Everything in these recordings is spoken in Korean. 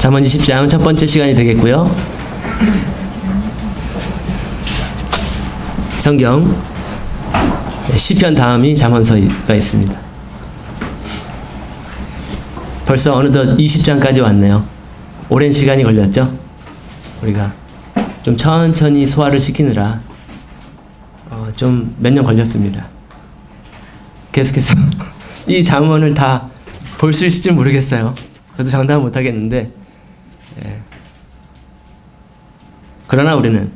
잠언 20장 첫 번째 시간이 되겠고요. 성경 시편 다음이 잠언서가 있습니다. 벌써 어느덧 20장까지 왔네요. 오랜 시간이 걸렸죠? 우리가 좀 천천히 소화를 시키느라 좀 몇 년 걸렸습니다. 계속해서 이 잠언을 다 볼 수 있을지 모르겠어요. 저도 장담은 못하겠는데, 그러나 우리는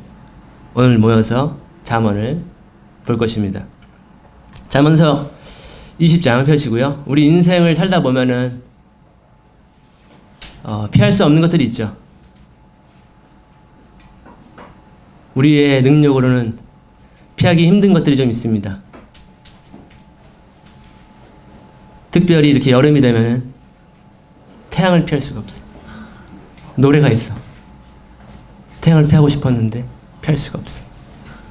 오늘 모여서 잠언을 볼 것입니다. 잠언서 20장 펴시고요. 우리 인생을 살다 보면은 피할 수 없는 것들이 있죠. 우리의 능력으로는 피하기 힘든 것들이 좀 있습니다. 특별히 이렇게 여름이 되면 태양을 피할 수가 없어. 노래가 있어. 태양을 피하고 싶었는데 피할 수가 없어.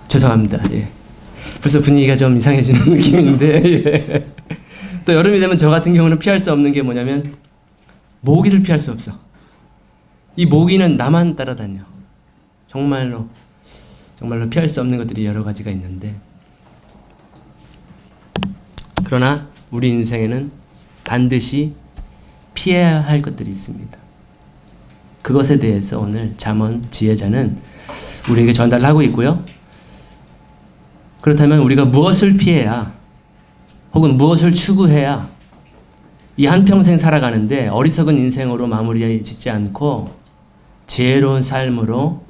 죄송합니다. 예. 벌써 분위기가 좀 이상해지는 느낌인데, 예. 또 여름이 되면 저 같은 경우는 피할 수 없는 게 뭐냐면 모기를 피할 수 없어. 이 모기는 나만 따라다녀. 정말로 피할 수 없는 것들이 여러 가지가 있는데, 그러나 우리 인생에는 반드시 피해야 할 것들이 있습니다. 그것에 대해서 오늘 잠언 지혜자는 우리에게 전달하고 있고요. 그렇다면 우리가 무엇을 피해야, 혹은 무엇을 추구해야 이 한평생 살아가는데 어리석은 인생으로 마무리 짓지 않고 지혜로운 삶으로,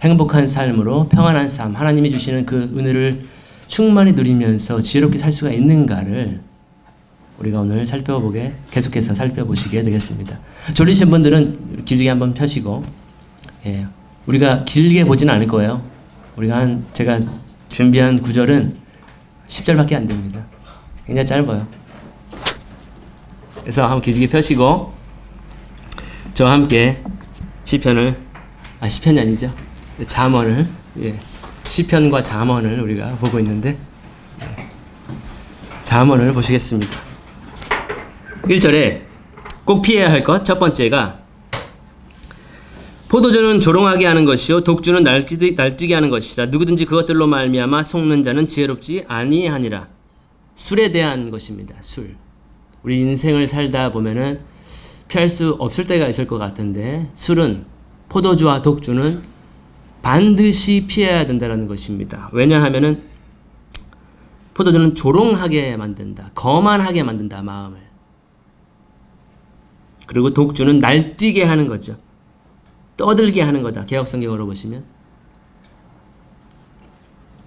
행복한 삶으로, 평안한 삶, 하나님이 주시는 그 은혜를 충만히 누리면서 지혜롭게 살 수가 있는가를 우리가 오늘 계속해서 살펴보시게 되겠습니다. 졸리신 분들은 기지개 한번 펴시고, 우리가 길게 보지는 않을 거예요. 제가 준비한 구절은 10절밖에 안 됩니다. 굉장히 짧아요. 그래서 한번 기지개 펴시고 저와 함께 시편이 아니죠. 잠언을, 시편과 잠언을 우리가 보고 있는데, 잠언을 보시겠습니다. 1절에 꼭 피해야 할 것, 첫 번째가 포도주는 조롱하게 하는 것이요 독주는 날뛰게 하는 것이라. 누구든지 그것들로 말미암아 속는 자는 지혜롭지 아니하니라. 술에 대한 것입니다. 술. 우리 인생을 살다 보면은 피할 수 없을 때가 있을 것 같은데, 술은, 포도주와 독주는 반드시 피해야 된다는 것입니다. 왜냐하면은 포도주는 조롱하게 만든다. 거만하게 만든다, 마음을. 그리고 독주는 날뛰게 하는 거죠. 떠들게 하는 거다. 개역성경으로 보시면.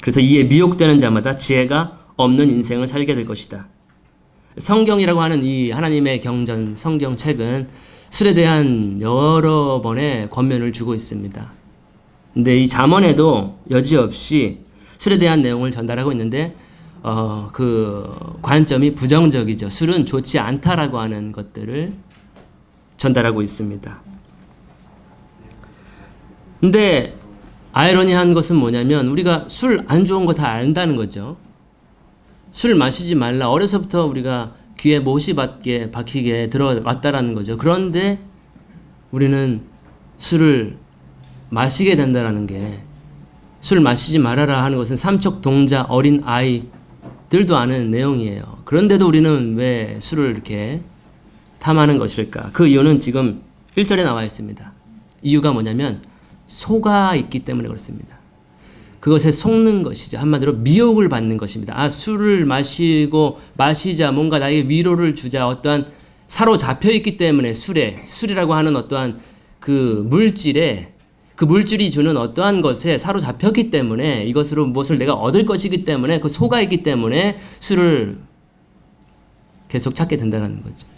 그래서 이에 미혹되는 자마다 지혜가 없는 인생을 살게 될 것이다. 성경이라고 하는 이 하나님의 경전 성경책은 술에 대한 여러 번의 권면을 주고 있습니다. 근데 이 잠언에도 여지없이 술에 대한 내용을 전달하고 있는데, 그 관점이 부정적이죠. 술은 좋지 않다라고 하는 것들을 전달하고 있습니다. 근데 아이러니한 것은 뭐냐면 우리가 술 안 좋은 거 다 안다는 거죠. 술 마시지 말라. 어려서부터 우리가 귀에 못이 박히게 들어왔다라는 거죠. 그런데 우리는 술을 마시게 된다라는 게, 술 마시지 말아라 하는 것은 삼척동자 어린 아이들도 아는 내용이에요. 그런데도 우리는 왜 술을 이렇게 탐하는 것일까? 그 이유는 지금 1절에 나와 있습니다. 이유가 뭐냐면 소가 있기 때문에 그렇습니다. 그것에 속는 것이죠. 한마디로 미혹을 받는 것입니다. 술을 마시자 뭔가 나에게 위로를 주자, 어떠한 사로잡혀 있기 때문에 술이라고 하는 어떠한 그 물질이 주는 어떠한 것에 사로잡혔기 때문에, 이것으로 무엇을 내가 얻을 것이기 때문에, 그 소가 있기 때문에 술을 계속 찾게 된다는 거죠.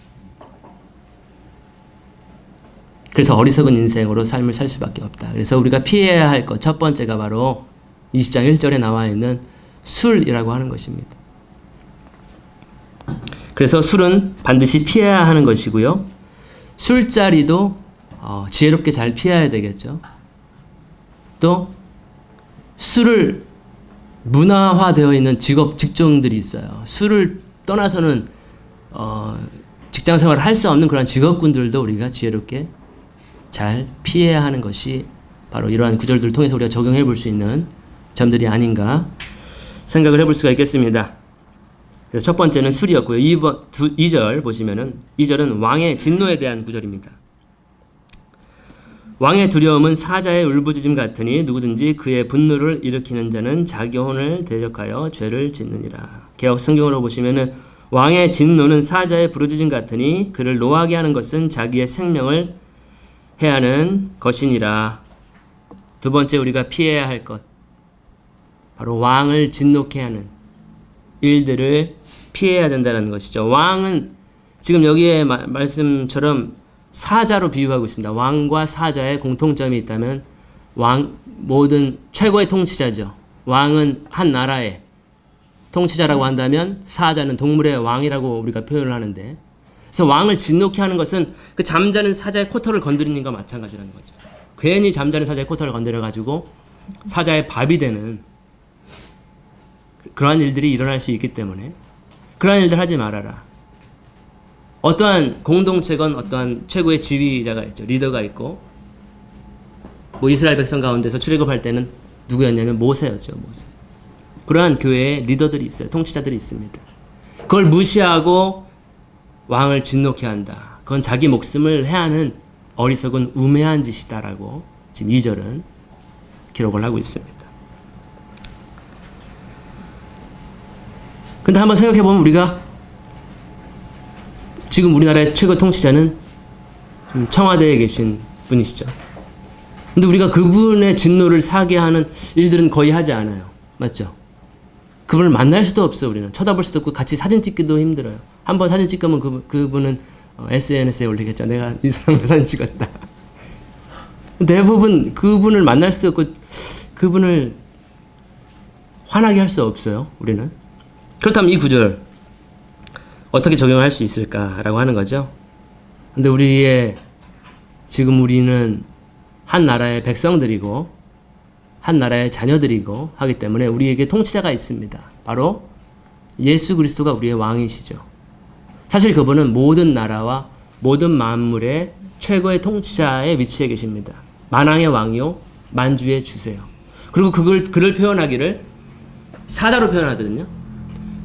그래서 어리석은 인생으로 삶을 살 수밖에 없다. 그래서 우리가 피해야 할 것, 첫 번째가 바로 20장 1절에 나와 있는 술이라고 하는 것입니다. 그래서 술은 반드시 피해야 하는 것이고요. 술자리도 지혜롭게 잘 피해야 되겠죠. 또 술을 문화화되어 있는 직종들이 있어요. 술을 떠나서는 직장 생활을 할 수 없는 그런 직업군들도 우리가 지혜롭게 잘 피해야 하는 것이 바로 이러한 구절들을 통해서 우리가 적용해 볼 수 있는 점들이 아닌가 생각을 해볼 수가 있겠습니다. 그래서 첫 번째는 술이었고요. 2절 보시면은 2절은 왕의 진노에 대한 구절입니다. 왕의 두려움은 사자의 울부짖음 같으니 누구든지 그의 분노를 일으키는 자는 자기 혼을 대적하여 죄를 짓느니라. 개역 성경으로 보시면은 왕의 진노는 사자의 부르짖음 같으니 그를 노하게 하는 것은 자기의 생명을 해하는 것이니라. 두 번째 우리가 피해야 할 것, 바로 왕을 진노케 하는 일들을 피해야 된다는 것이죠. 왕은 지금 여기에 말씀처럼 사자로 비유하고 있습니다. 왕과 사자의 공통점이 있다면 모든 최고의 통치자죠. 왕은 한 나라의 통치자라고 한다면 사자는 동물의 왕이라고 우리가 표현을 하는데, 그래서 왕을 진노케 하는 것은 그 잠자는 사자의 코털을 건드리는 것과 마찬가지라는 거죠. 괜히 잠자는 사자의 코털을 건드려가지고 사자의 밥이 되는 그러한 일들이 일어날 수 있기 때문에 그러한 일들 하지 말아라. 어떠한 공동체건 어떠한 최고의 지휘자가 있죠. 리더가 있고, 이스라엘 백성 가운데서 출애굽할 때는 누구였냐면 모세였죠. 모세. 그러한 교회에 리더들이 있어요. 통치자들이 있습니다. 그걸 무시하고 왕을 진노케 한다. 그건 자기 목숨을 해하는 어리석은 우매한 짓이다라고 지금 2절은 기록을 하고 있습니다. 근데 한번 생각해보면 우리가 지금 우리나라의 최고 통치자는 청와대에 계신 분이시죠. 근데 우리가 그분의 진노를 사게 하는 일들은 거의 하지 않아요. 맞죠? 그분을 만날 수도 없어요. 우리는 쳐다볼 수도 없고 같이 사진 찍기도 힘들어요. 한번 사진 찍으면 그분은 SNS에 올리겠죠. 내가 이 사람과 사진 찍었다. 대부분 그분을 만날 수도 없고 그분을 화나게 할 수 없어요. 우리는. 그렇다면 이 구절 어떻게 적용할 수 있을까라고 하는 거죠. 근데 지금 우리는 한 나라의 백성들이고 한 나라의 자녀들이고 하기 때문에 우리에게 통치자가 있습니다. 바로 예수 그리스도가 우리의 왕이시죠. 사실 그분은 모든 나라와 모든 만물의 최고의 통치자의 위치에 계십니다. 만왕의 왕이요 만주의 주세요. 그리고 그를 표현하기를 사자로 표현하거든요.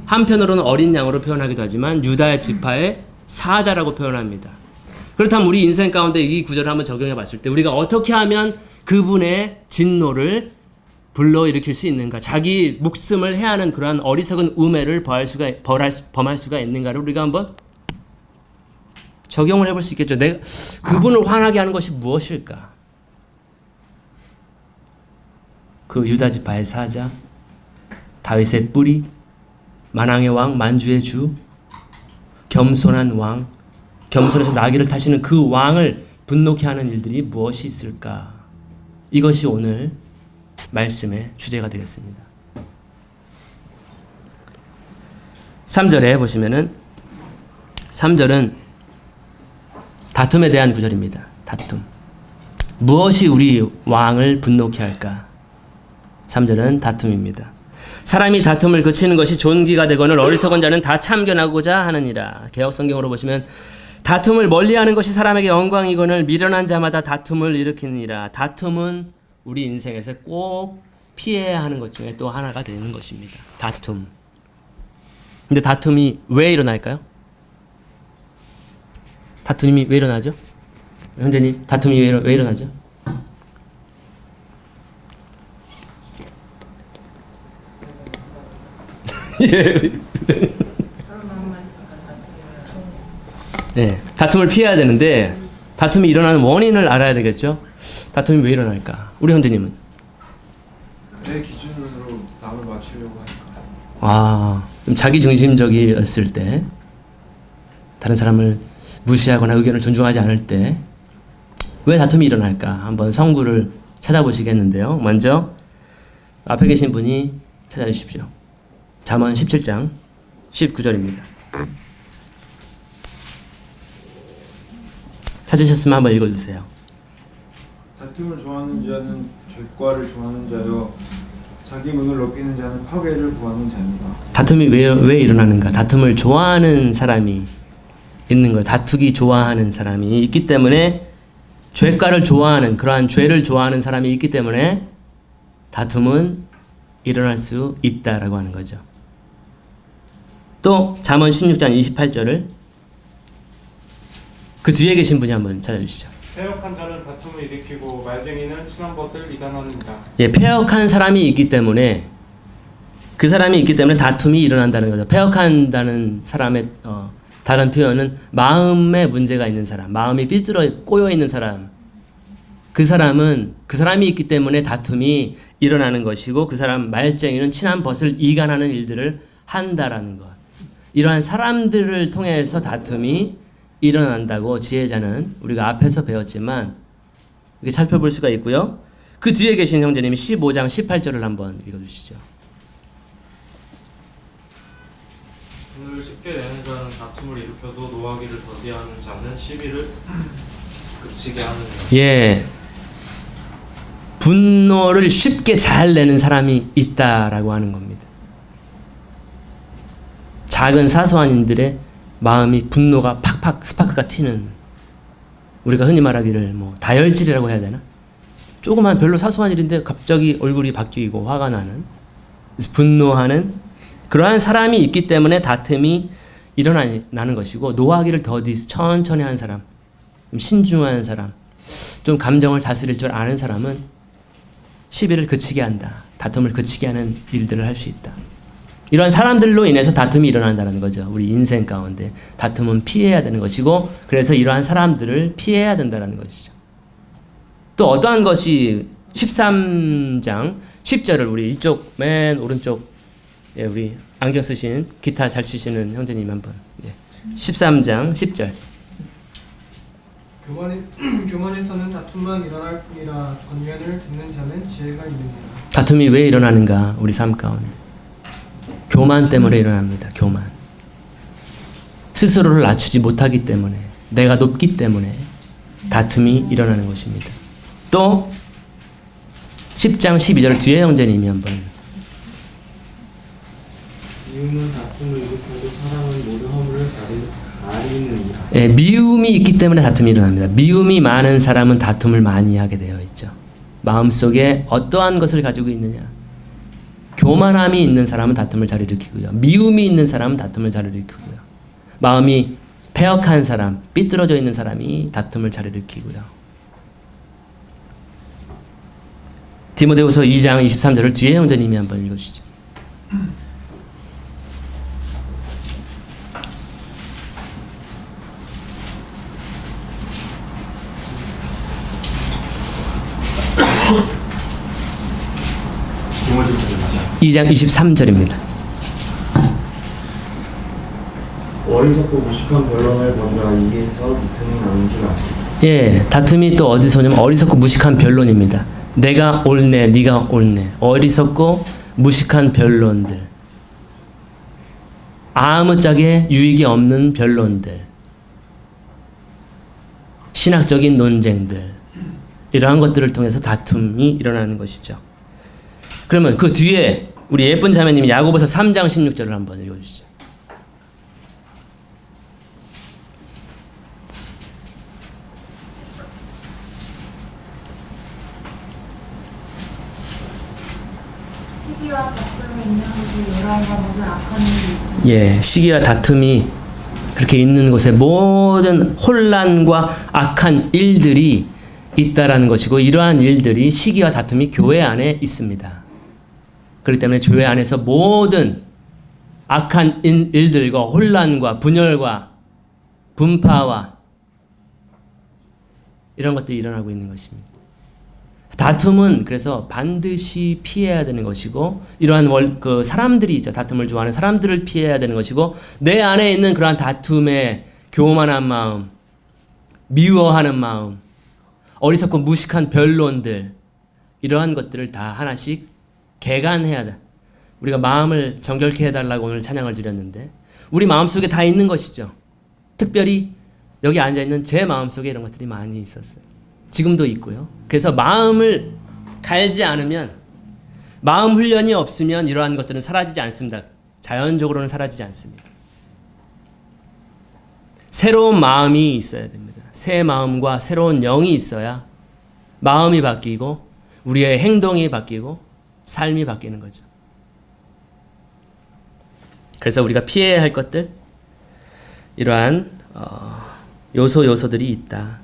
한편으로는 어린 양으로 표현하기도 하지만 유다의 지파의 사자라고 표현합니다. 그렇다면 우리 인생 가운데 이 구절을 한번 적용해 봤을 때 우리가 어떻게 하면 그분의 진노를 불러일으킬 수 있는가, 자기 목숨을 해하는 그러한 어리석은 우매를 범할 수가 있는가를 우리가 한번 적용을 해볼 수 있겠죠. 그분을 화나게 하는 것이 무엇일까? 그 유다 지파의 사자, 다윗의 뿌리, 만왕의 왕, 만주의 주, 겸손한 왕, 겸손해서 나귀를 타시는 그 왕을 분노케 하는 일들이 무엇이 있을까? 이것이 오늘 말씀의 주제가 되겠습니다. 3절에 보시면은 3절은 다툼에 대한 구절입니다. 다툼. 무엇이 우리 왕을 분노케 할까? 3절은 다툼입니다. 사람이 다툼을 그치는 것이 존귀가 되거늘 어리석은 자는 다 참견하고자 하느니라. 개역 성경으로 보시면 다툼을 멀리하는 것이 사람에게 영광이거늘 미련한 자마다 다툼을 일으키느니라. 다툼은 우리 인생에서 꼭 피해야 하는 것 중에 또 하나가 되는 것입니다. 다툼. 근데 다툼이 왜 일어날까요? 다툼이 왜 일어나죠? 현재님, 다툼이 왜 일어나죠? 예. 네, 다툼을 피해야 되는데 다툼이 일어나는 원인을 알아야 되겠죠. 다툼이 왜 일어날까? 우리 현재님은? 내 기준으로 남을 맞추려고 하니까. 좀 자기 중심적이었을 때, 다른 사람을 무시하거나 의견을 존중하지 않을 때 왜 다툼이 일어날까? 한번 성구를 찾아보시겠는데요. 먼저 앞에 계신 분이 찾아주십시오. 잠언 17장 19절입니다. 찾으셨으면 한번 읽어주세요. 다툼을 좋아하는 자는 죄과를 좋아하는 자요 자기 문을 높이는 자는 파괴를 구하는 자니라. 다툼이 왜 일어나는가? 다툼을 좋아하는 사람이 있는 거예요. 다투기 좋아하는 사람이 있기 때문에 죄가를 좋아하는 그러한 죄를 좋아하는 사람이 있기 때문에 다툼은 일어날 수 있다라고 하는 거죠. 또 잠언 16장 28절을 그 뒤에 계신 분이 한번 찾아주시죠. 패역한 자는 다툼을 일으키고 말쟁이는 친한 것을 이간하느니라. 예, 패역한 사람이 있기 때문에 그 사람이 있기 때문에 다툼이 일어난다는 거죠. 패역한다는 사람의 다른 표현은 마음에 문제가 있는 사람, 마음이 삐뚤어 꼬여 있는 사람. 그 사람이 있기 때문에 다툼이 일어나는 것이고 그 사람 말쟁이는 친한 벗을 이간하는 일들을 한다라는 것. 이러한 사람들을 통해서 다툼이 일어난다고 지혜자는 우리가 앞에서 배웠지만 이렇게 살펴볼 수가 있고요. 그 뒤에 계신 형제님이 15장 18절을 한번 읽어주시죠. 분을 쉽게 내는 자는 다툼을 일으켜도 노하기를 더디하는 자는 시비를 그치게 하느니라. 예, 분노를 쉽게 잘 내는 사람이 있다라고 하는 겁니다. 작은 사소한 일들에 마음이 분노가 팍팍 스파크가 튀는, 우리가 흔히 말하기를 뭐 다혈질이라고 해야 되나? 조그만 별로 사소한 일인데 갑자기 얼굴이 바뀌고 화가 나는, 분노하는 그러한 사람이 있기 때문에 다툼이 일어나는 것이고, 노하기를 더디 천천히 하는 사람, 좀 신중한 사람, 좀 감정을 다스릴 줄 아는 사람은 시비를 그치게 한다. 다툼을 그치게 하는 일들을 할 수 있다. 이러한 사람들로 인해서 다툼이 일어난다는 거죠. 우리 인생 가운데 다툼은 피해야 되는 것이고, 그래서 이러한 사람들을 피해야 된다는 것이죠. 또 어떠한 것이 13장 10절을 우리 이쪽 맨 오른쪽, 예, 우리 안경 쓰신 기타 잘 치시는 형제님 한번, 예. 13장 10절. 교만에서는 다툼만 일어날 뿐이라 권면을 듣는 자는 지혜가 있느니라. 다툼이 왜 일어나는가? 우리 삶 가운데 교만 때문에 일어납니다. 교만. 스스로를 낮추지 못하기 때문에, 내가 높기 때문에 다툼이 일어나는 것입니다. 또 10장 12절 뒤에 형제님이 한번. 미움은 다툼을 일으켜도 사랑은 모든 허물을 가리느니라. 예, 미움이 있기 때문에 다툼이 일어납니다. 미움이 많은 사람은 다툼을 많이 하게 되어 있죠. 마음속에 어떠한 것을 가지고 있느냐. 교만함이 있는 사람은 다툼을 잘 일으키고요. 미움이 있는 사람은 다툼을 잘 일으키고요. 마음이 패역한 사람, 삐뚤어져 있는 사람이 다툼을 잘 일으키고요. 디모데후서 2장 23절을 뒤에 형제님이 한번 읽어주시죠. 맞아. 2장 23절입니다. 어리석고 무식한 변론을 먼저 이에서 다툼이 나는 줄 알고. 예, 다툼이 또 어디서 오냐면 어리석고 무식한 변론입니다. 내가 옳네, 네가 옳네. 어리석고 무식한 변론들. 아무짝에 유익이 없는 변론들. 신학적인 논쟁들. 이러한 것들을 통해서 다툼이 일어나는 것이죠. 그러면 그 뒤에 우리 예쁜 자매님이 야고보서 3장 16절을 한번 읽어주시죠. 시기와 다툼이 있는 곳에 여러와 모든 악한 일이 있습니다. 예, 시기와 다툼이 그렇게 있는 곳에 모든 혼란과 악한 일들이 있다라는 것이고, 이러한 일들이, 시기와 다툼이 교회 안에 있습니다. 그렇기 때문에 교회 안에서 모든 악한 일들과 혼란과 분열과 분파와 이런 것들이 일어나고 있는 것입니다. 다툼은 그래서 반드시 피해야 되는 것이고, 이러한 그 사람들이 있죠. 다툼을 좋아하는 사람들을 피해야 되는 것이고, 내 안에 있는 그러한 다툼의 교만한 마음, 미워하는 마음, 어리석고 무식한 변론들, 이러한 것들을 다 하나씩 개간해야 돼. 우리가 마음을 정결케 해달라고 오늘 찬양을 드렸는데, 우리 마음속에 다 있는 것이죠. 특별히 여기 앉아있는 제 마음속에 이런 것들이 많이 있었어요. 지금도 있고요. 그래서 마음을 갈지 않으면, 마음 훈련이 없으면 이러한 것들은 사라지지 않습니다. 자연적으로는 사라지지 않습니다. 새로운 마음이 있어야 됩니다. 새 마음과 새로운 영이 있어야 마음이 바뀌고 우리의 행동이 바뀌고 삶이 바뀌는 거죠. 그래서 우리가 피해야 할 것들, 이러한 요소들이 있다.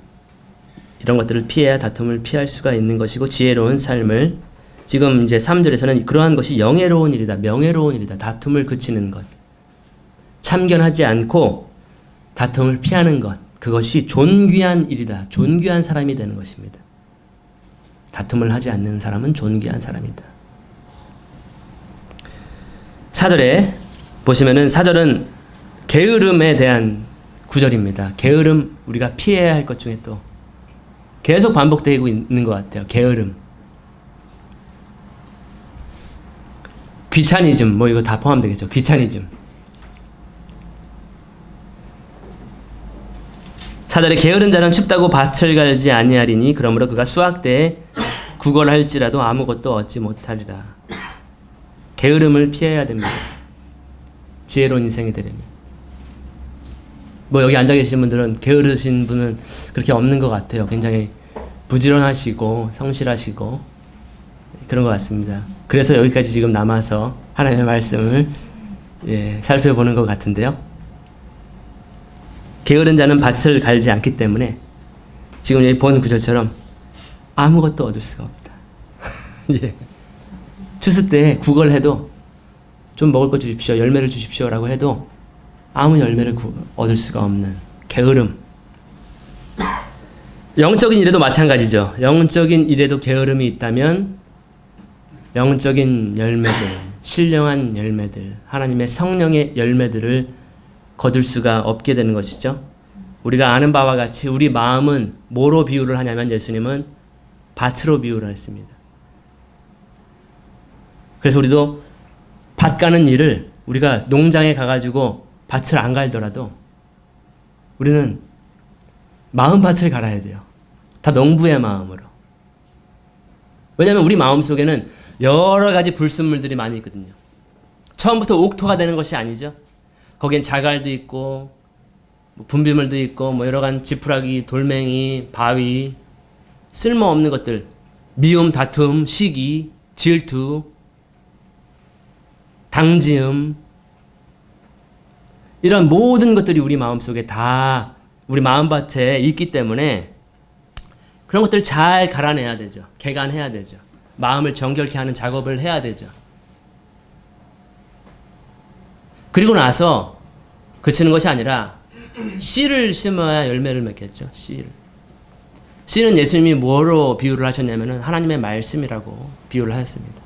이런 것들을 피해야 다툼을 피할 수가 있는 것이고 지혜로운 삶을, 지금 이제 3절에서는 그러한 것이 영예로운 일이다, 명예로운 일이다. 다툼을 그치는 것, 참견하지 않고 다툼을 피하는 것, 그것이 존귀한 일이다. 존귀한 사람이 되는 것입니다. 다툼을 하지 않는 사람은 존귀한 사람이다. 4절에 보시면은 4절은 게으름에 대한 구절입니다. 게으름, 우리가 피해야 할 것 중에 또 계속 반복되고 있는 것 같아요. 게으름. 귀차니즘, 뭐 이거 다 포함되겠죠. 귀차니즘. 4절에 게으른 자는 춥다고 밭을 갈지 아니하리니 그러므로 그가 수확 때에 구걸할지라도 아무것도 얻지 못하리라. 게으름을 피해야 됩니다. 지혜로운 인생이 되려면. 뭐 여기 앉아 계신 분들은 게으르신 분은 그렇게 없는 것 같아요. 굉장히 부지런하시고 성실하시고 그런 것 같습니다. 그래서 여기까지 지금 남아서 하나님의 말씀을 살펴보는 것 같은데요. 게으른 자는 밭을 갈지 않기 때문에 지금 여기 본 구절처럼 아무것도 얻을 수가 없다. 예. 추수 때 구걸해도 좀 먹을 것 주십시오, 열매를 주십시오라고 해도 아무 열매를 얻을 수가 없는 게으름. 영적인 일에도 마찬가지죠. 영적인 일에도 게으름이 있다면 영적인 열매들, 신령한 열매들, 하나님의 성령의 열매들을 거둘 수가 없게 되는 것이죠. 우리가 아는 바와 같이 우리 마음은 뭐로 비유를 하냐면 예수님은 밭으로 비유를 했습니다. 그래서 우리도 밭 가는 일을, 우리가 농장에 가가지고 밭을 안 갈더라도 우리는 마음밭을 갈아야 돼요. 다 농부의 마음으로. 왜냐하면 우리 마음속에는 여러 가지 불순물들이 많이 있거든요. 처음부터 옥토가 되는 것이 아니죠. 거기엔 자갈도 있고 분비물도 있고 뭐 여러 가지 지푸라기, 돌멩이, 바위, 쓸모없는 것들, 미움, 다툼, 시기, 질투, 당지음, 이런 모든 것들이 우리 마음속에 다 우리 마음밭에 있기 때문에 그런 것들을 잘 갈아내야 되죠. 개간해야 되죠. 마음을 정결케 하는 작업을 해야 되죠. 그리고 나서 그치는 것이 아니라 씨를 심어야 열매를 맺겠죠. 씨는 예수님이 뭐로 비유를 하셨냐면은 하나님의 말씀이라고 비유를 하셨습니다.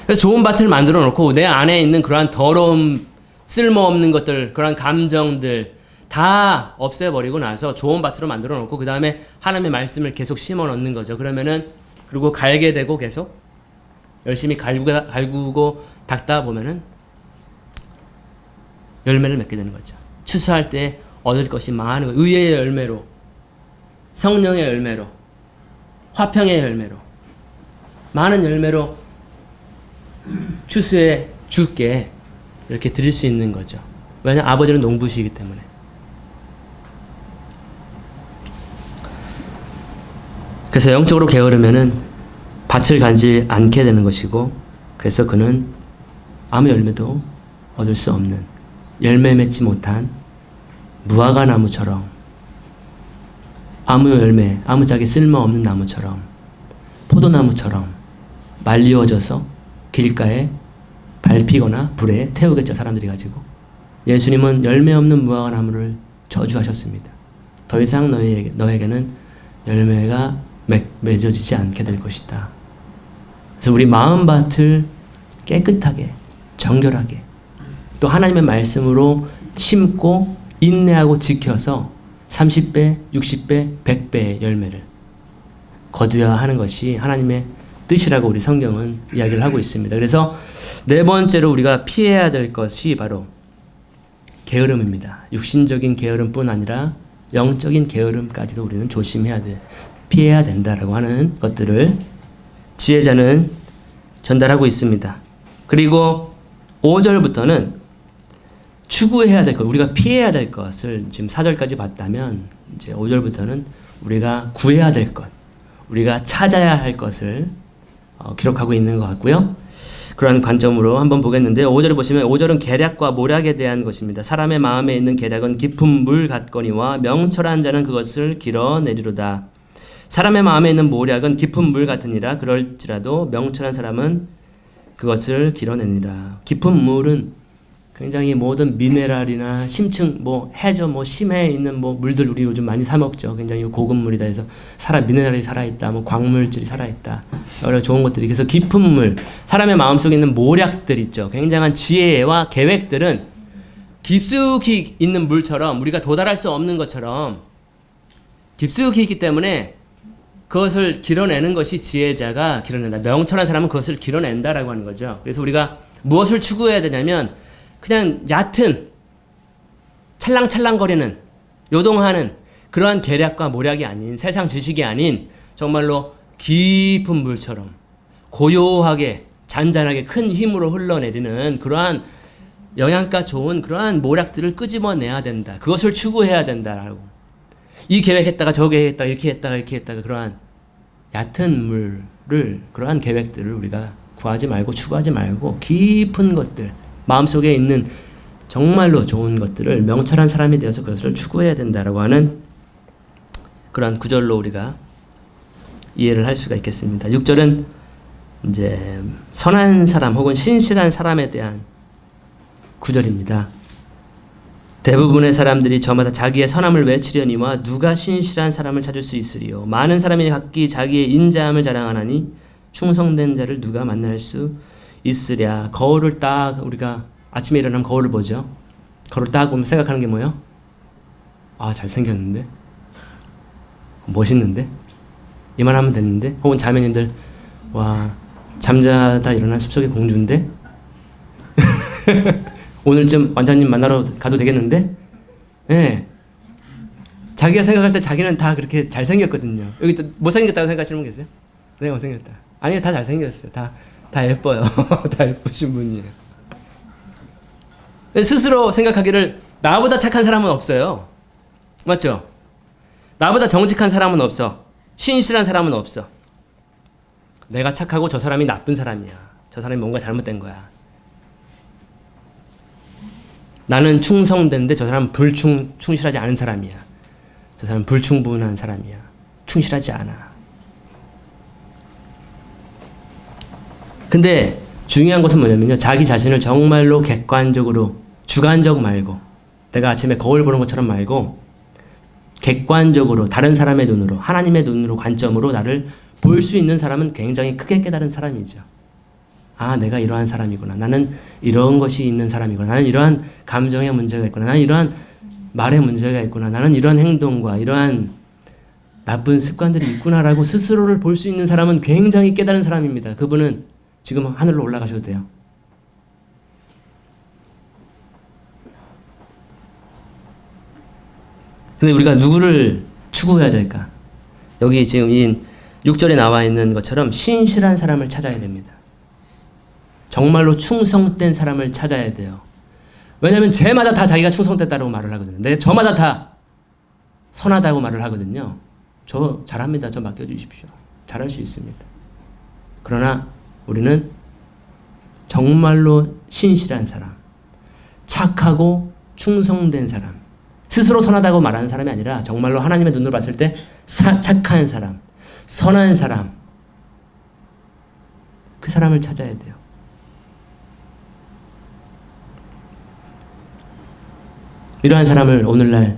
그래서 좋은 밭을 만들어 놓고 내 안에 있는 그러한 더러움, 쓸모없는 것들, 그러한 감정들 다 없애버리고 나서 좋은 밭으로 만들어 놓고 그 다음에 하나님의 말씀을 계속 심어 넣는 거죠. 그러면은 그리고 갈게 되고 계속 열심히 갈구고 닦다 보면은 열매를 맺게 되는 거죠. 추수할 때 얻을 것이 많은 거예요. 의의 열매로, 성령의 열매로, 화평의 열매로, 많은 열매로 추수해 주께 이렇게 드릴 수 있는 거죠. 왜냐하면 아버지는 농부시기 때문에. 그래서 영적으로 게으르면은 밭을 가지 않게 되는 것이고, 그래서 그는 아무 열매도 얻을 수 없는, 열매 맺지 못한 무화과 나무처럼, 아무 열매, 아무짝에 쓸모없는 나무처럼, 포도나무처럼 말리워져서 길가에 밟히거나 불에 태우겠죠. 사람들이 가지고. 예수님은 열매 없는 무화과 나무를 저주하셨습니다. 더 이상 너에게는 열매가 맺어지지 않게 될 것이다. 그래서 우리 마음밭을 깨끗하게, 정결하게, 또 하나님의 말씀으로 심고 인내하고 지켜서 30배, 60배, 100배의 열매를 거두어야 하는 것이 하나님의 뜻이라고 우리 성경은 이야기를 하고 있습니다. 그래서 네 번째로 우리가 피해야 될 것이 바로 게으름입니다. 육신적인 게으름뿐 아니라 영적인 게으름까지도 우리는 조심해야 돼, 피해야 된다라고 하는 것들을 추구해야 될 것, 우리가 피해야 될 것을 지금 4절까지 봤다면 이제 5절부터는 우리가 구해야 될 것, 우리가 찾아야 할 것을 기록하고 있는 것 같고요. 그런 관점으로 한번 보겠는데요. 5절을 보시면 5절은 계략과 모략에 대한 것입니다. 사람의 마음에 있는 계략은 깊은 물 같거니와 명철한 자는 그것을 길어내리로다. 사람의 마음에 있는 모략은 깊은 물 같으니라. 그럴지라도 명철한 사람은 그것을 길어내니라. 깊은 물은 굉장히 모든 미네랄이나 심층, 해저, 심해에 있는 물들 우리 요즘 많이 사 먹죠. 굉장히 고급 물이다 해서 미네랄이 살아있다, 광물질이 살아있다, 여러 좋은 것들이. 그래서 깊은 물, 사람의 마음속에 있는 모략들 있죠. 굉장한 지혜와 계획들은 깊숙이 있는 물처럼 우리가 도달할 수 없는 것처럼 깊숙이 있기 때문에 그것을 길어내는 것이 지혜자가 길어낸다. 명철한 사람은 그것을 길어낸다라고 하는 거죠. 그래서 우리가 무엇을 추구해야 되냐면 그냥 얕은 찰랑찰랑거리는 요동하는 그러한 계략과 모략이 아닌, 세상 지식이 아닌 정말로 깊은 물처럼 고요하게 잔잔하게 큰 힘으로 흘러내리는 그러한 영양가 좋은 그러한 모략들을 끄집어내야 된다. 그것을 추구해야 된다라고. 이 계획했다가 저 계획했다가 이렇게 했다가 그러한 얕은 물을, 그러한 계획들을 우리가 구하지 말고 추구하지 말고 깊은 것들, 마음속에 있는 정말로 좋은 것들을 명철한 사람이 되어서 그것을 추구해야 된다라고 하는 그런 구절로 우리가 이해를 할 수가 있겠습니다. 6절은 이제 선한 사람 혹은 신실한 사람에 대한 구절입니다. 대부분의 사람들이 저마다 자기의 선함을 외치려니와 누가 신실한 사람을 찾을 수 있으리요. 많은 사람이 각기 자기의 인자함을 자랑하나니 충성된 자를 누가 만날 수 있으랴. 거울을 딱 우리가 아침에 일어나면 거울을 보죠. 거울을 딱 보면 생각하는 게 뭐예요? 아, 잘생겼는데? 멋있는데? 이만하면 됐는데? 혹은 자매님들, 와, 잠자다 일어난 숲속의 공주인데? 오늘쯤 원장님 만나러 가도 되겠는데? 네. 자기가 생각할 때 자기는 다 그렇게 잘생겼거든요. 여기 또 못생겼다고 생각하시는 분 계세요? 네, 못생겼다. 아니요, 다 잘생겼어요. 다 예뻐요. 다 예쁘신 분이에요. 스스로 생각하기를 나보다 착한 사람은 없어요. 맞죠? 나보다 정직한 사람은 없어. 신실한 사람은 없어. 내가 착하고 저 사람이 나쁜 사람이야. 저 사람이 뭔가 잘못된 거야. 나는 충성된데 저 사람은 충실하지 않은 사람이야. 저 사람은 불충분한 사람이야. 충실하지 않아. 근데 중요한 것은 뭐냐면요. 자기 자신을 정말로 객관적으로, 주관적 말고, 내가 아침에 거울 보는 것처럼 말고 객관적으로 다른 사람의 눈으로, 하나님의 눈으로, 관점으로 나를 볼 수 있는 사람은 굉장히 크게 깨달은 사람이죠. 아, 내가 이러한 사람이구나. 나는 이런 것이 있는 사람이구나. 나는 이러한 감정의 문제가 있구나. 나는 이러한 말의 문제가 있구나. 나는 이러한 행동과 이러한 나쁜 습관들이 있구나라고 스스로를 볼 수 있는 사람은 굉장히 깨달은 사람입니다. 그분은 지금 하늘로 올라가셔도 돼요. 근데 우리가 누구를 추구해야 될까? 여기 지금 이 6절에 나와 있는 것처럼 신실한 사람을 찾아야 됩니다. 정말로 충성된 사람을 찾아야 돼요. 왜냐하면 쟤마다 다 자기가 충성됐다고 말을 하거든요. 저마다 다 선하다고 말을 하거든요. 저 잘합니다. 저 맡겨주십시오. 잘할 수 있습니다. 그러나 우리는 정말로 신실한 사람, 착하고 충성된 사람, 스스로 선하다고 말하는 사람이 아니라 정말로 하나님의 눈으로 봤을 때 착한 사람, 선한 사람, 그 사람을 찾아야 돼요. 이러한 사람을 오늘날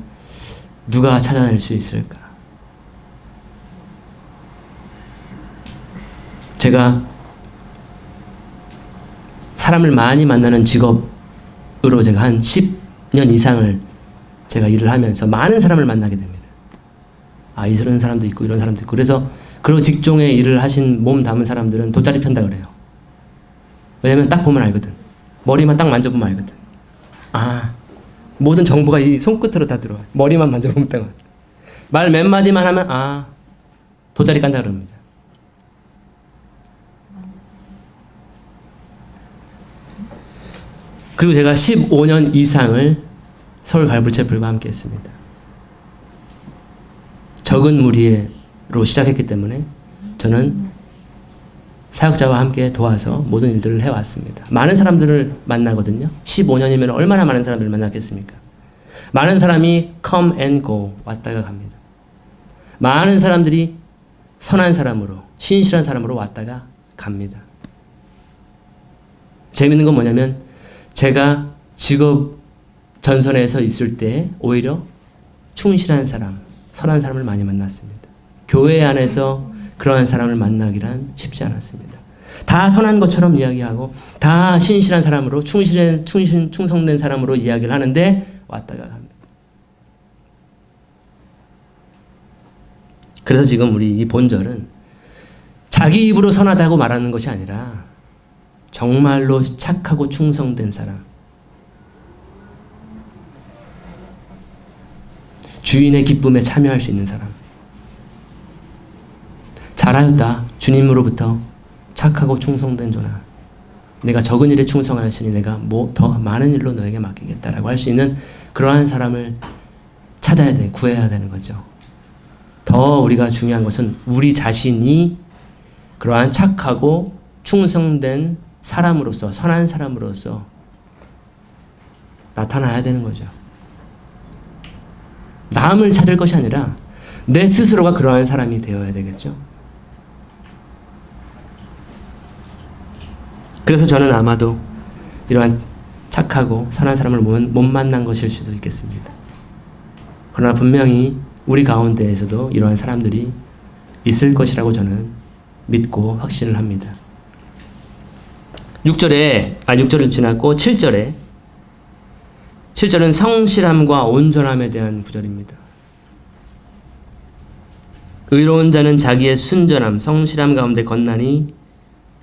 누가 찾아낼 수 있을까? 제가 사람을 많이 만나는 직업으로 제가 한 10년 이상을 제가 일을 하면서 많은 사람을 만나게 됩니다. 아, 이런 사람도 있고 이런 사람도 있고. 그래서 그런 직종에 일을 하신 몸 담은 사람들은 돗자리 편다 그래요. 왜냐면 딱 보면 알거든. 머리만 딱 만져보면 알거든. 아, 모든 정보가 이 손끝으로 다 들어와요. 머리만 만져보면 딱 말 몇 마디만 하면 아, 돗자리 깐다 그럽니다. 그리고 제가 15년 이상을 서울 갈불채플과 함께 했습니다. 적은 무리로 시작했기 때문에 저는 사역자와 함께 도와서 모든 일들을 해왔습니다. 많은 사람들을 만나거든요. 15년이면 얼마나 많은 사람들을 만났겠습니까? 많은 사람이 come and go, 왔다가 갑니다. 많은 사람들이 선한 사람으로, 신실한 사람으로 왔다가 갑니다. 재밌는 건 뭐냐면 제가 직업 전선에서 있을 때 오히려 충실한 사람, 선한 사람을 많이 만났습니다. 교회 안에서 그러한 사람을 만나기란 쉽지 않았습니다. 다 선한 것처럼 이야기하고 다 신실한 사람으로 충성된 사람으로 이야기를 하는데 왔다가 갑니다. 그래서 지금 우리 이 본절은 자기 입으로 선하다고 말하는 것이 아니라 정말로 착하고 충성된 사람, 주인의 기쁨에 참여할 수 있는 사람, 잘하였다 주님으로부터 착하고 충성된 자나 내가 적은 일에 충성하였으니 내가 더 많은 일로 너에게 맡기겠다라고 할 수 있는 그러한 사람을 찾아야 돼, 구해야 되는 거죠. 더 우리가 중요한 것은 우리 자신이 그러한 착하고 충성된 사람으로서, 선한 사람으로서 나타나야 되는 거죠. 남을 찾을 것이 아니라 내 스스로가 그러한 사람이 되어야 되겠죠. 그래서 저는 아마도 이러한 착하고 선한 사람을 못 만난 것일 수도 있겠습니다. 그러나 분명히 우리 가운데에서도 이러한 사람들이 있을 것이라고 저는 믿고 확신을 합니다. 6절을 지났고 7절은 성실함과 온전함에 대한 구절입니다. 의로운 자는 자기의 순전함, 성실함 가운데 건나니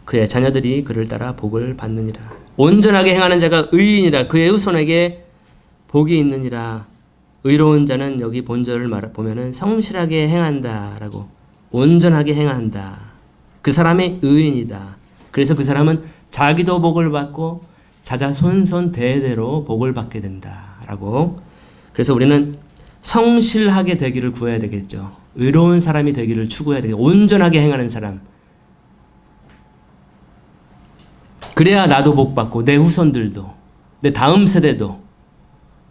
그의 자녀들이 그를 따라 복을 받느니라. 온전하게 행하는 자가 의인이라. 그의 후손에게 복이 있느니라. 의로운 자는 여기 본절을 보면은 성실하게 행한다라고, 온전하게 행한다. 그 사람이 의인이다. 그래서 그 사람은 자기도 복을 받고 자자손손 대대로 복을 받게 된다라고. 그래서 우리는 성실하게 되기를 구해야 되겠죠. 의로운 사람이 되기를 추구해야 되겠죠. 온전하게 행하는 사람. 그래야 나도 복 받고 내 후손들도, 내 다음 세대도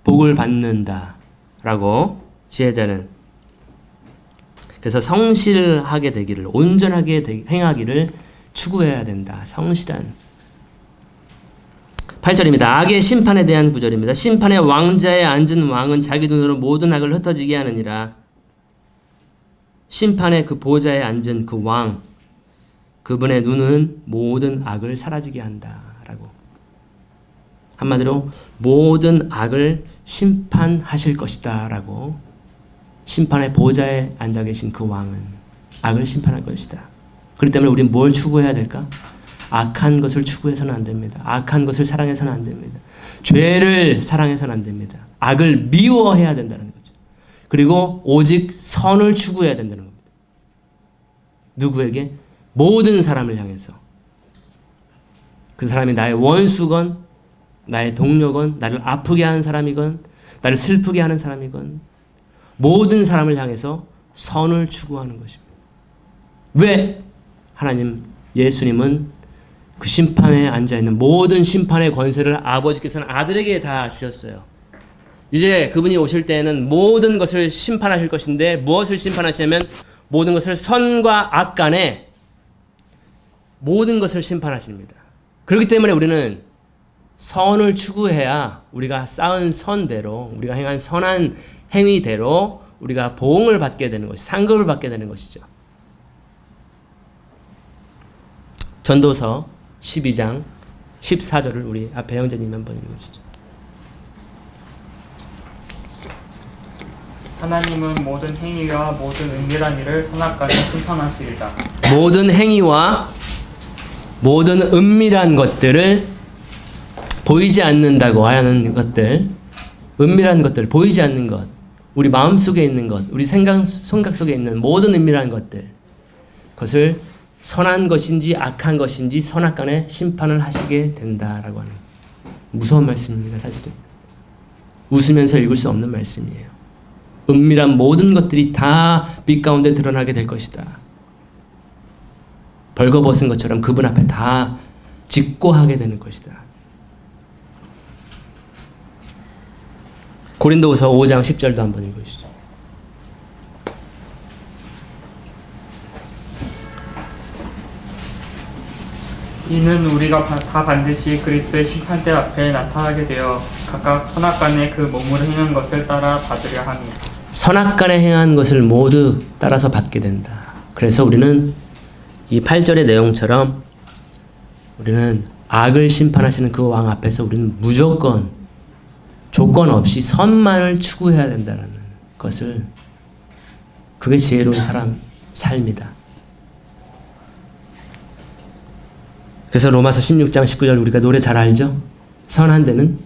복을 받는다라고 지혜자는. 그래서 성실하게 되기를, 온전하게 행하기를 추구해야 된다. 성실한. 8절입니다. 악의 심판에 대한 구절입니다. 심판의 왕자에 앉은 왕은 자기 눈으로 모든 악을 흩어지게 하느니라. 심판의 그 보좌에 앉은 그 왕, 그분의 눈은 모든 악을 사라지게 한다라고. 한마디로 모든 악을 심판하실 것이다라고. 심판의 보좌에 앉아 계신 그 왕은 악을 심판할 것이다. 그렇기 때문에 우리는 뭘 추구해야 될까? 악한 것을 추구해서는 안 됩니다. 악한 것을 사랑해서는 안 됩니다. 죄를 사랑해서는 안 됩니다. 악을 미워해야 된다는 거죠. 그리고 오직 선을 추구해야 된다는 겁니다. 누구에게? 모든 사람을 향해서. 그 사람이 나의 원수건, 나의 동료건, 나를 아프게 하는 사람이건, 나를 슬프게 하는 사람이건, 모든 사람을 향해서 선을 추구하는 것입니다. 왜? 하나님, 예수님은 그 심판에 앉아있는 모든 심판의 권세를 아버지께서는 아들에게 다 주셨어요. 이제 그분이 오실 때에는 모든 것을 심판하실 것인데 무엇을 심판하시냐면 모든 것을 선과 악 간에 모든 것을 심판하십니다. 그렇기 때문에 우리는 선을 추구해야 우리가 쌓은 선대로, 우리가 행한 선한 행위대로 우리가 보응을 받게 되는 것이, 상급을 받게 되는 것이죠. 전도서 12장 14절을 우리 앞에 형제님 한번 읽으시죠. 하나님은 모든 행위와 모든 은밀한 일을 선악간에 심판하시리다. 모든 행위와 모든 은밀한 것들을, 보이지 않는다고 하는 것들, 은밀한 것들, 보이지 않는 것, 우리 마음속에 있는 것, 우리 생각 속에 있는 모든 은밀한 것들, 그것을 선한 것인지 악한 것인지 선악간에 심판을 하시게 된다라고 하는. 무서운 말씀입니다. 사실은 웃으면서 읽을 수 없는 말씀이에요. 은밀한 모든 것들이 다 빛 가운데 드러나게 될 것이다. 벌거벗은 것처럼 그분 앞에 다 직고하게 되는 것이다. 고린도후서 5장 10절도 한번 읽으시죠. 이는 우리가 다 반드시 그리스도의 심판대 앞에 나타나게 되어 각각 선악간에 그 몸으로 행한 것을 따라 받으려 함이라. 선악간에 행한 것을 모두 따라서 받게 된다. 그래서 우리는 이 8절의 내용처럼 우리는 악을 심판하시는 그 왕 앞에서 우리는 무조건 조건 없이 선만을 추구해야 된다는 것을, 그게 지혜로운 사람 삶이다. 그래서 로마서 16장 19절 우리가 노래 잘 알죠? 선한 데는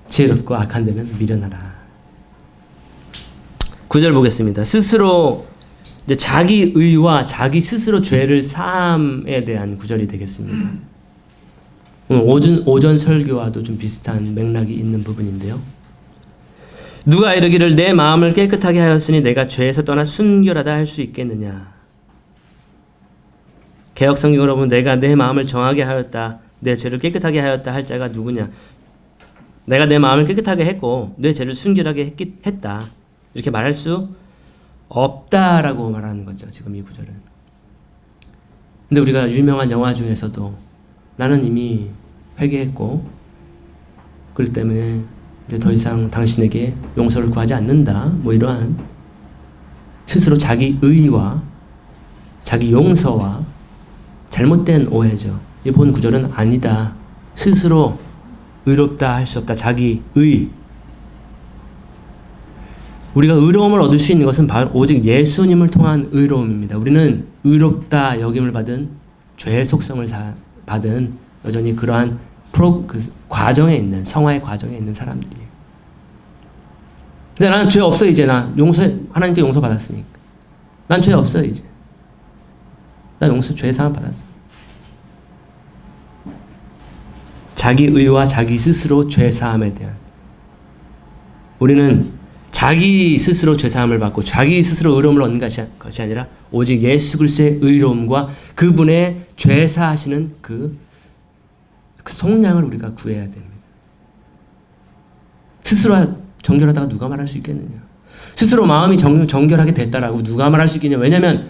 지혜롭고 악한 데는 미련하라. 9절 보겠습니다. 스스로 이제 자기 의와 자기 스스로 죄를 사함에 대한 구절이 되겠습니다. 오늘 오전 설교와도 좀 비슷한 맥락이 있는 부분인데요. 누가 이르기를 내 마음을 깨끗하게 하였으니 내가 죄에서 떠나 순결하다 할 수 있겠느냐. 개역성경으로 보면 내가 내 마음을 정하게 하였다, 내 죄를 깨끗하게 하였다 할 자가 누구냐. 내가 내 마음을 깨끗하게 했고 내 죄를 순결하게 했다, 이렇게 말할 수 없다라고 말하는 거죠. 지금 이 구절은. 근데 우리가 유명한 영화 중에서도 나는 이미 회개했고 그렇기 때문에 이제 더 이상 당신에게 용서를 구하지 않는다, 뭐 이러한 스스로 자기 의와 자기 용서와 잘못된 오해죠. 이 본 구절은 아니다. 스스로 의롭다 할 수 없다. 자기 의. 우리가 의로움을 얻을 수 있는 것은 바로 오직 예수님을 통한 의로움입니다. 우리는 의롭다 여김을 받은 죄의 속성을 받은 여전히 그러한 과정에 있는, 성화의 과정에 있는 사람들이에요. 근데 나는 죄 없어 이제. 나 하나님께 용서 받았으니까. 난 죄 없어 이제. 난 죄 사함 받았어. 자기 의와 자기 스스로 죄 사함에 대한, 우리는 자기 스스로 죄 사함을 받고 자기 스스로 의로움을 얻는 것이 아니라 오직 예수 그리스도의 의로움과 그분의 죄 사하시는 그 속량을 우리가 구해야 됩니다. 스스로 정결하다가 누가 말할 수 있겠느냐. 스스로 마음이 정결하게 됐다라고 누가 말할 수 있겠냐. 왜냐하면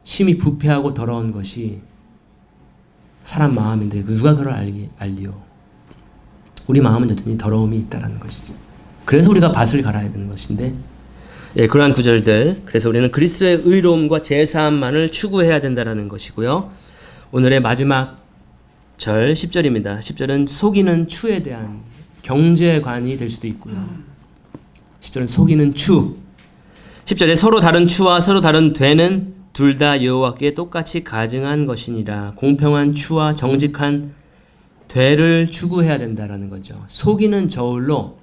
심히 부패하고 더러운 것이 사람 마음인데 누가 그걸 알리요. 우리 마음은 여전히 더러움이 있다라는 것이죠. 그래서 우리가 밭을 갈아야 되는 것인데, 예, 그러한 구절들. 그래서 우리는 그리스도의 의로움과 제사함만을 추구해야 된다라는 것이고요. 오늘의 마지막 절 10절입니다. 10절은 속이는 추에 대한 경제관이 될 수도 있고요. 10절은 속이는 추. 10절에 서로 다른 추와 서로 다른 되는 둘 다 여호와께 똑같이 가증한 것이니라. 공평한 추와 정직한 되를 추구해야 된다라는 거죠. 속이는 저울로,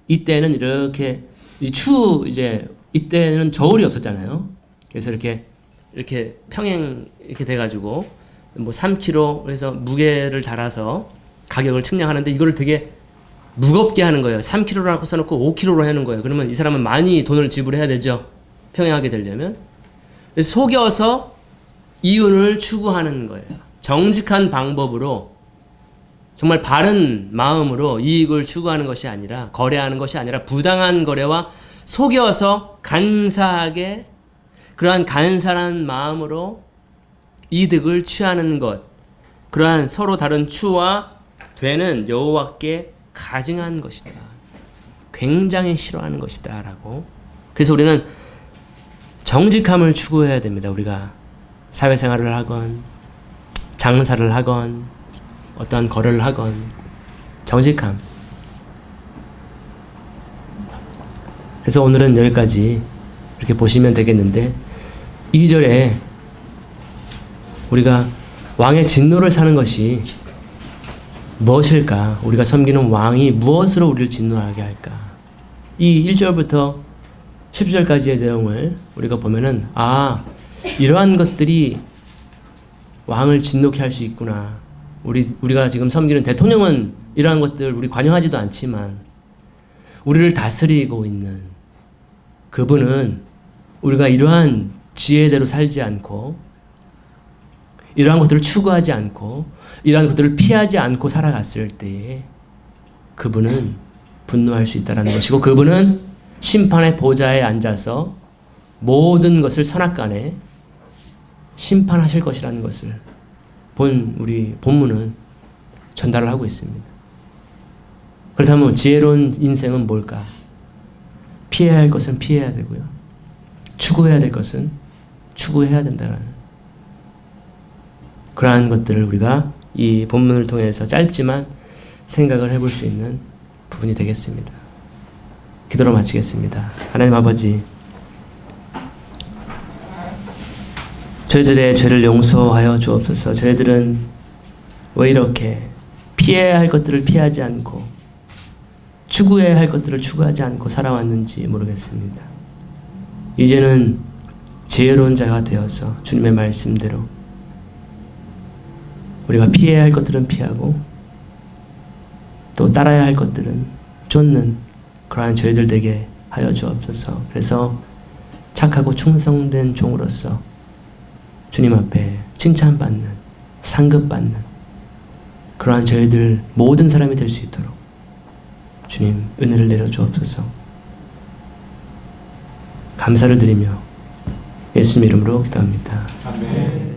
이때는 이렇게 이제 이때는 저울이 없었잖아요. 그래서 이렇게 평행 이렇게 돼가지고 뭐 3kg 그래서 무게를 달아서 가격을 측량하는데 이거를 되게 무겁게 하는 거예요. 3kg라고 써놓고 5kg로 하는 거예요. 그러면 이 사람은 많이 돈을 지불해야 되죠. 평행하게 되려면. 속여서 이윤을 추구하는 거예요. 정직한 방법으로, 정말 바른 마음으로 이익을 추구하는 것이 아니라, 거래하는 것이 아니라 부당한 거래와 속여서 간사하게, 그러한 간사한 마음으로 이득을 취하는 것, 그러한 서로 다른 추와 되는 여호와께 가증한 것이다. 굉장히 싫어하는 것이다 라고. 그래서 우리는 정직함을 추구해야 됩니다. 우리가 사회생활을 하건 장사를 하건 어떠한 거래를 하건 정직함. 그래서 오늘은 여기까지 이렇게 보시면 되겠는데, 2절에 우리가 왕의 진노를 사는 것이 무엇일까? 우리가 섬기는 왕이 무엇으로 우리를 진노하게 할까? 이 1절부터 10절까지의 내용을 우리가 보면은, 아, 이러한 것들이 왕을 진노케 할 수 있구나. 우리가 지금 섬기는 대통령은 이러한 것들 우리 관여하지도 않지만 우리를 다스리고 있는 그분은 우리가 이러한 지혜대로 살지 않고 이러한 것들을 추구하지 않고 이러한 것들을 피하지 않고 살아갔을 때에 그분은 분노할 수 있다는 것이고 그분은 심판의 보좌에 앉아서 모든 것을 선악간에 심판하실 것이라는 것을 우리 본문은 전달을 하고 있습니다. 그렇다면 지혜로운 인생은 뭘까? 피해야 할 것은 피해야 되고요. 추구해야 될 것은 추구해야 된다는 그러한 것들을 우리가 이 본문을 통해서 짧지만 생각을 해볼 수 있는 부분이 되겠습니다. 기도로 마치겠습니다. 하나님 아버지, 저희들의 죄를 용서하여 주옵소서. 저희들은 왜 이렇게 피해야 할 것들을 피하지 않고 추구해야 할 것들을 추구하지 않고 살아왔는지 모르겠습니다. 이제는 지혜로운 자가 되어서 주님의 말씀대로 우리가 피해야 할 것들은 피하고 또 따라야 할 것들은 쫓는 그러한 저희들 되게 하여 주옵소서. 그래서 착하고 충성된 종으로서 주님 앞에 칭찬받는, 상급받는 그러한 저희들 모든 사람이 될 수 있도록 주님 은혜를 내려 주옵소서. 감사를 드리며 예수님 이름으로 기도합니다. 아멘.